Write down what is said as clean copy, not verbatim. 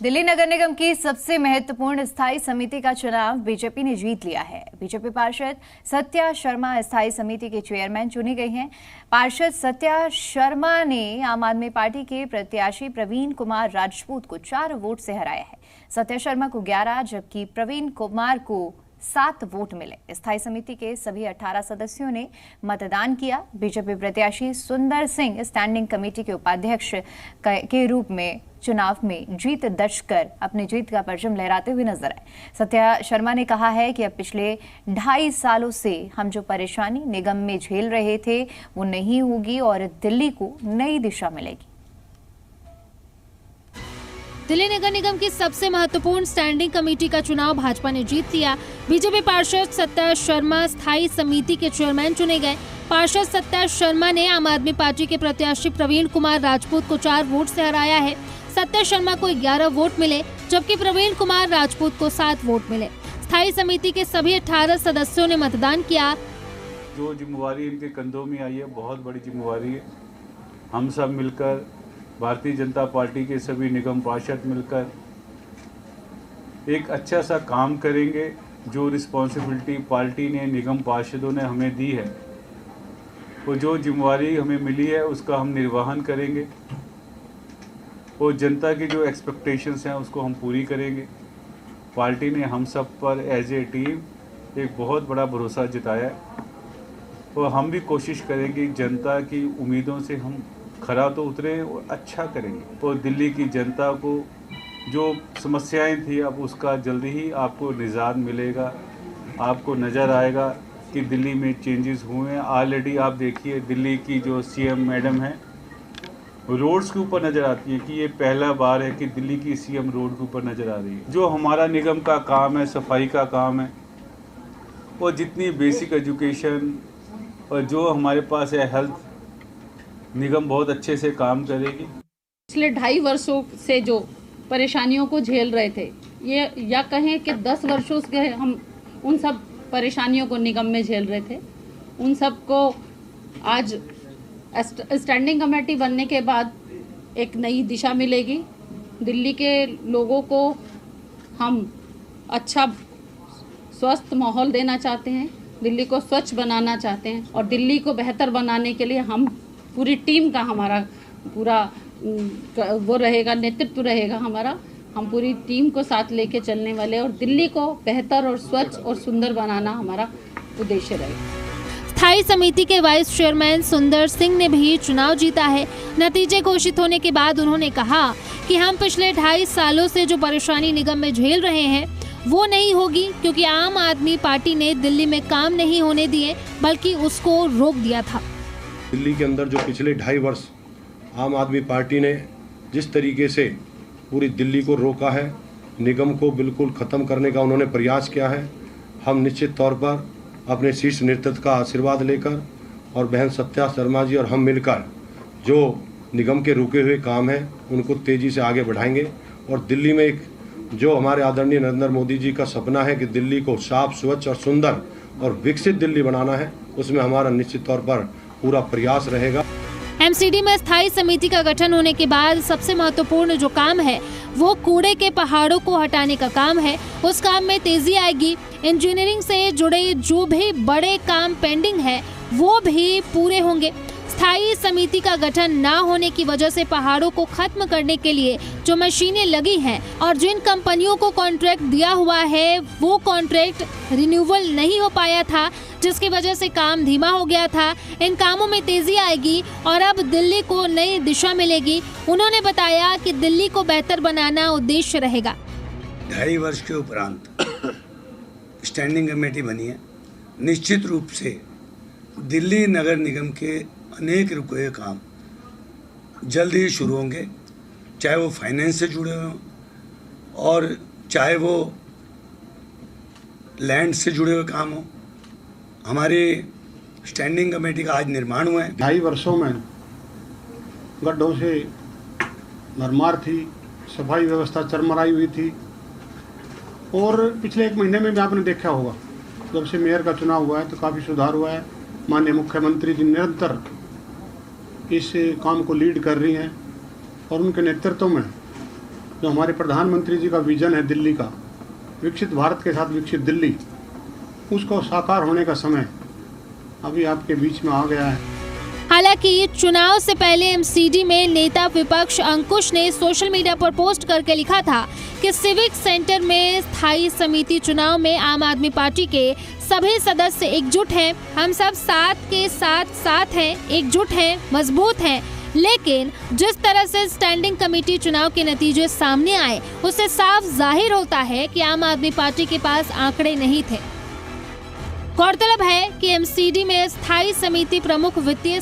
दिल्ली नगर निगम की सबसे महत्वपूर्ण स्थायी समिति का चुनाव बीजेपी ने जीत लिया है। बीजेपी पार्षद सत्या शर्मा स्थायी समिति के चेयरमैन चुनी गई हैं। पार्षद सत्या शर्मा ने आम आदमी पार्टी के प्रत्याशी प्रवीण कुमार राजपूत को 4 वोट से हराया है। सत्या शर्मा को 11 जबकि प्रवीण कुमार को 7 वोट मिले। स्थायी समिति के सभी 18 सदस्यों ने मतदान किया। बीजेपी प्रत्याशी सुंदर सिंह स्टैंडिंग कमेटी के उपाध्यक्ष के रूप में चुनाव में जीत दर्ज कर अपनी जीत का परचम लहराते हुए नजर आए। सत्या शर्मा ने कहा है कि अब पिछले 2.5 सालों से हम जो परेशानी निगम में झेल रहे थे वो नहीं होगी और दिल्ली को नई दिशा मिलेगी। दिल्ली नगर निगम की सबसे महत्वपूर्ण स्टैंडिंग कमेटी का चुनाव भाजपा ने जीत लिया। बीजेपी पार्षद सत्या शर्मा स्थायी समिति के चेयरमैन चुने गए। पार्षद सत्या शर्मा ने आम आदमी पार्टी के प्रत्याशी प्रवीण कुमार राजपूत को 4 वोट से हराया है। सत्या शर्मा को 11 वोट मिले जबकि प्रवीण कुमार राजपूत को 7 वोट मिले। स्थायी समिति के सभी 18 सदस्यों ने मतदान किया। जो जिम्मेवारी इनके कंधों में आई है बहुत बड़ी जिम्मेवारी है। हम सब मिलकर भारतीय जनता पार्टी के सभी निगम पार्षद मिलकर एक अच्छा सा काम करेंगे। जो रिस्पॉन्सिबिलिटी पार्टी ने निगम पार्षदों ने हमें दी है वो जो जिम्मेवारी हमें मिली है उसका हम निर्वहन करेंगे और जनता की जो एक्सपेक्टेशंस हैं उसको हम पूरी करेंगे। पार्टी ने हम सब पर एज ए टीम एक बहुत बड़ा भरोसा जताया है और हम भी कोशिश करेंगे जनता की उम्मीदों से हम खरा तो उतरे और अच्छा करेंगे और दिल्ली की जनता को जो समस्याएं थी अब उसका जल्दी ही आपको निजात मिलेगा। आपको नज़र आएगा कि दिल्ली में चेंजेस हुए हैं। ऑलरेडी आप देखिए दिल्ली की जो सीएम मैडम हैं रोड्स के ऊपर नज़र आती है कि ये पहला बार है कि दिल्ली की सीएम रोड के ऊपर नज़र आ रही है। जो हमारा निगम का काम है सफाई का काम है और जितनी बेसिक एजुकेशन और जो हमारे पास है हेल्थ निगम बहुत अच्छे से काम करेगी। पिछले 2.5 वर्षों से जो परेशानियों को झेल रहे थे ये या कहें कि 10 वर्षों से हम उन सब परेशानियों को निगम में झेल रहे थे, उन सब को आज स्टैंडिंग कमेटी बनने के बाद एक नई दिशा मिलेगी। दिल्ली के लोगों को हम अच्छा स्वस्थ माहौल देना चाहते हैं, दिल्ली को स्वच्छ बनाना चाहते हैं और दिल्ली को बेहतर बनाने के लिए हम पूरी टीम का हमारा पूरा वो रहेगा, नेतृत्व रहेगा हमारा। हम पूरी टीम को साथ लेके चलने वाले और दिल्ली को बेहतर और स्वच्छ और सुंदर बनाना हमारा उद्देश्य रहेगा। स्थायी समिति के वाइस चेयरमैन सुंदर सिंह ने भी चुनाव जीता है। नतीजे घोषित होने के बाद उन्होंने कहा कि हम पिछले 2.5 सालों से जो परेशानी निगम में झेल रहे हैं वो नहीं होगी क्योंकि आम आदमी पार्टी ने दिल्ली में काम नहीं होने दिए बल्कि उसको रोक दिया था। दिल्ली के अंदर जो पिछले 2.5 वर्ष आम आदमी पार्टी ने जिस तरीके से पूरी दिल्ली को रोका है, निगम को बिल्कुल ख़त्म करने का उन्होंने प्रयास किया है। हम निश्चित तौर पर अपने शीर्ष नेतृत्व का आशीर्वाद लेकर और बहन सत्या शर्मा जी और हम मिलकर जो निगम के रुके हुए काम हैं उनको तेज़ी से आगे बढ़ाएंगे और दिल्ली में एक जो हमारे आदरणीय नरेंद्र मोदी जी का सपना है कि दिल्ली को साफ, स्वच्छ और सुंदर और विकसित दिल्ली बनाना है, उसमें हमारा निश्चित तौर पर पूरा प्रयास रहेगा। एमसीडी में स्थायी समिति का गठन होने के बाद सबसे महत्वपूर्ण जो काम है वो कूड़े के पहाड़ों को हटाने का काम है। उस काम में तेजी आएगी। इंजीनियरिंग से जुड़े जो भी बड़े काम पेंडिंग है वो भी पूरे होंगे। स्थायी समिति का गठन न होने की वजह से पहाड़ों को खत्म करने के लिए जो मशीनें लगी हैं और जिन कंपनियों को कॉन्ट्रैक्ट दिया हुआ है वो कॉन्ट्रैक्ट रिन्यूअल नहीं हो पाया था जिसकी वजह से काम धीमा हो गया था। इन कामों में तेजी आएगी और अब दिल्ली को नई दिशा मिलेगी। उन्होंने बताया कि दिल्ली को बेहतर बनाना उद्देश्य रहेगा। 2.5 वर्ष के उपरांत स्टैंडिंग कमेटी बनी है। निश्चित रूप से दिल्ली नगर निगम के अनेक रुके हुए काम जल्द ही शुरू होंगे, चाहे वो फाइनेंस से जुड़े हों और चाहे वो लैंड से जुड़े हुए काम हो। हमारी स्टैंडिंग कमेटी का आज निर्माण हुआ है। 2.5 वर्षों में गड्ढों से भरमार थी, सफाई व्यवस्था चरमराई हुई थी और पिछले 1 महीने में भी आपने देखा होगा जब से मेयर का चुनाव हुआ है तो काफ़ी सुधार हुआ है। माननीय मुख्यमंत्री जी निरंतर इस काम को लीड कर रही हैं और उनके नेतृत्व में जो हमारे प्रधानमंत्री जी का विजन है दिल्ली का, विकसित भारत के साथ विकसित दिल्ली, उसको साकार होने का समय अभी आपके बीच में आ गया है। हालांकि चुनाव से पहले एमसीडी में नेता विपक्ष अंकुश ने सोशल मीडिया पर पोस्ट करके लिखा था कि सिविक सेंटर में स्थायी समिति चुनाव में आम आदमी पार्टी के सभी सदस्य एकजुट हैं, हम सब साथ के साथ हैं, एकजुट हैं, मजबूत हैं। लेकिन जिस तरह से स्टैंडिंग कमेटी चुनाव के नतीजे सामने आए, उससे साफ जाहिर होता है कि आम आदमी पार्टी के पास आंकड़े नहीं थे। गौरतलब है कि एमसीडी में स्थायी समिति प्रमुख वित्तीय